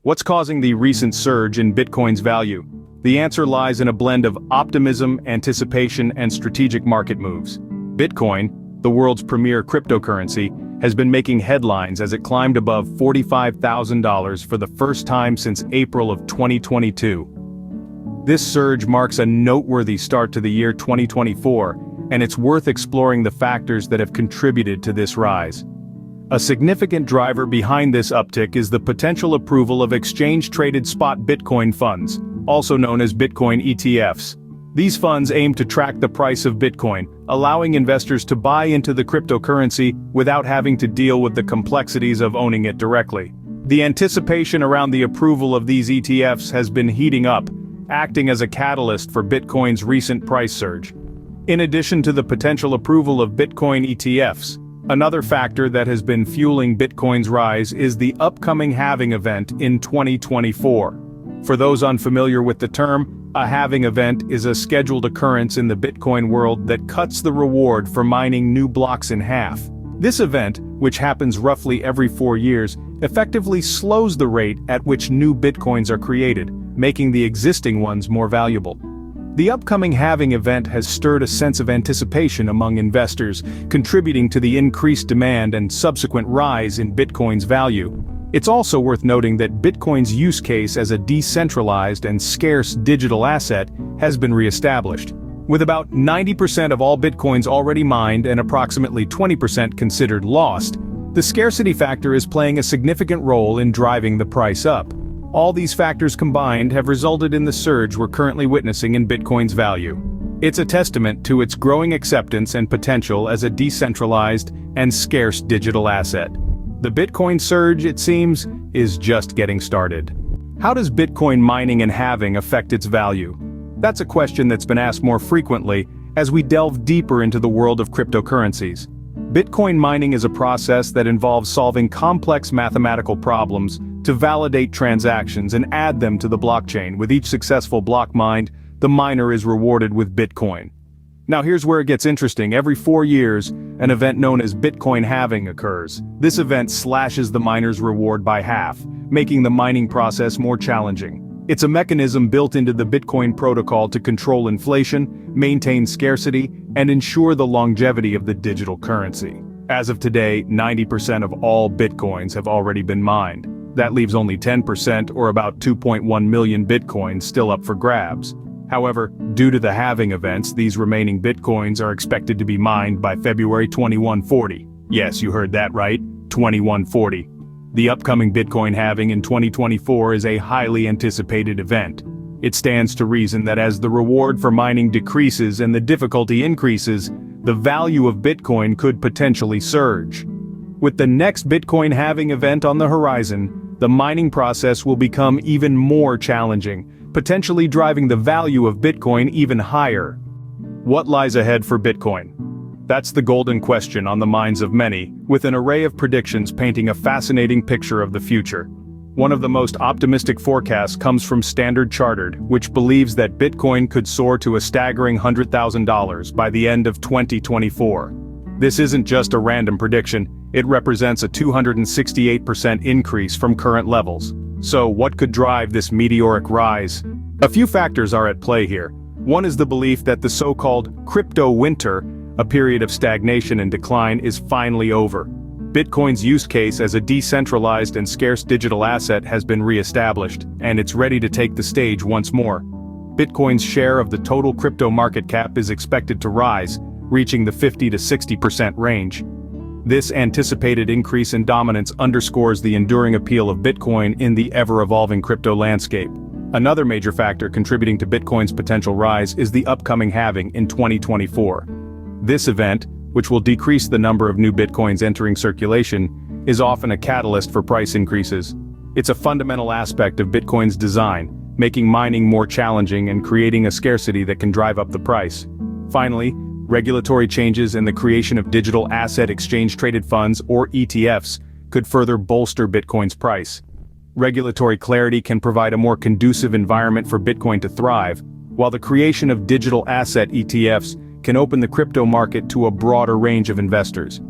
What's causing the recent surge in Bitcoin's value? The answer lies in a blend of optimism, anticipation, and strategic market moves. Bitcoin, the world's premier cryptocurrency, has been making headlines as it climbed above $45,000 for the first time since April of 2022. This surge marks a noteworthy start to the year 2024, and it's worth exploring the factors that have contributed to this rise. A significant driver behind this uptick is the potential approval of exchange-traded spot Bitcoin funds, also known as Bitcoin ETFs. These funds aim to track the price of Bitcoin, allowing investors to buy into the cryptocurrency without having to deal with the complexities of owning it directly. The anticipation around the approval of these ETFs has been heating up, acting as a catalyst for Bitcoin's recent price surge. In addition to the potential approval of Bitcoin ETFs, another factor that has been fueling Bitcoin's rise is the upcoming halving event in 2024. For those unfamiliar with the term, a halving event is a scheduled occurrence in the Bitcoin world that cuts the reward for mining new blocks in half. This event, which happens roughly every 4 years, effectively slows the rate at which new Bitcoins are created, making the existing ones more valuable. The upcoming halving event has stirred a sense of anticipation among investors, contributing to the increased demand and subsequent rise in Bitcoin's value. It's also worth noting that Bitcoin's use case as a decentralized and scarce digital asset has been reestablished. With about 90% of all Bitcoins already mined and approximately 20% considered lost, the scarcity factor is playing a significant role in driving the price up. All these factors combined have resulted in the surge we're currently witnessing in Bitcoin's value. It's a testament to its growing acceptance and potential as a decentralized and scarce digital asset. The Bitcoin surge, it seems, is just getting started. How does Bitcoin mining and halving affect its value? That's a question that's been asked more frequently as we delve deeper into the world of cryptocurrencies. Bitcoin mining is a process that involves solving complex mathematical problems to validate transactions and add them to the blockchain. With each successful block mined, the miner is rewarded with Bitcoin. Now here's where it gets interesting. Every 4 years, an event known as Bitcoin halving occurs. This event slashes the miner's reward by half, making the mining process more challenging. It's a mechanism built into the Bitcoin protocol to control inflation, maintain scarcity, and ensure the longevity of the digital currency. As of today, 90% of all Bitcoins have already been mined. That leaves only 10%, or about 2.1 million Bitcoins, still up for grabs. However, due to the halving events, these remaining Bitcoins are expected to be mined by February 2140. Yes, you heard that right, 2140. The upcoming Bitcoin halving in 2024 is a highly anticipated event. It stands to reason that as the reward for mining decreases and the difficulty increases, the value of Bitcoin could potentially surge. With the next Bitcoin halving event on the horizon, the mining process will become even more challenging, potentially driving the value of Bitcoin even higher. What lies ahead for Bitcoin? That's the golden question on the minds of many, with an array of predictions painting a fascinating picture of the future. One of the most optimistic forecasts comes from Standard Chartered, which believes that Bitcoin could soar to a staggering $100,000 by the end of 2024. This isn't just a random prediction, it represents a 268% increase from current levels. So what could drive this meteoric rise? A few factors are at play here. One is the belief that the so-called crypto winter, a period of stagnation and decline, is finally over. Bitcoin's use case as a decentralized and scarce digital asset has been re-established, and it's ready to take the stage once more. Bitcoin's share of the total crypto market cap is expected to rise, reaching the 50 to 60% range. This anticipated increase in dominance underscores the enduring appeal of Bitcoin in the ever-evolving crypto landscape. Another major factor contributing to Bitcoin's potential rise is the upcoming halving in 2024. This event, which will decrease the number of new Bitcoins entering circulation, is often a catalyst for price increases. It's a fundamental aspect of Bitcoin's design, making mining more challenging and creating a scarcity that can drive up the price. Finally, regulatory changes and the creation of digital asset exchange-traded funds, or ETFs, could further bolster Bitcoin's price. Regulatory clarity can provide a more conducive environment for Bitcoin to thrive, while the creation of digital asset ETFs can open the crypto market to a broader range of investors.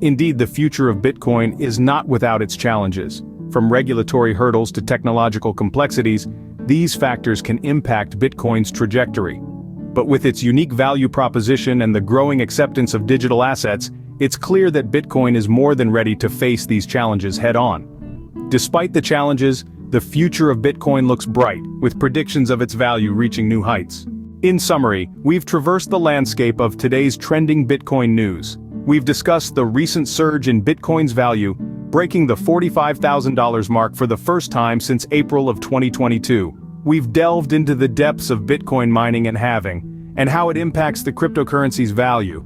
Indeed, the future of Bitcoin is not without its challenges. From regulatory hurdles to technological complexities, these factors can impact Bitcoin's trajectory. But with its unique value proposition and the growing acceptance of digital assets, it's clear that Bitcoin is more than ready to face these challenges head-on. Despite the challenges, the future of Bitcoin looks bright, with predictions of its value reaching new heights. In summary, we've traversed the landscape of today's trending Bitcoin news. We've discussed the recent surge in Bitcoin's value, breaking the $45,000 mark for the first time since April of 2022. We've delved into the depths of Bitcoin mining and halving, and how it impacts the cryptocurrency's value.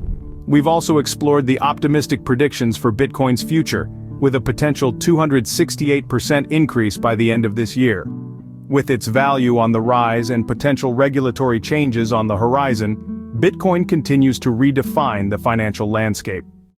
We've also explored the optimistic predictions for Bitcoin's future, with a potential 268% increase by the end of this year. With its value on the rise and potential regulatory changes on the horizon, Bitcoin continues to redefine the financial landscape.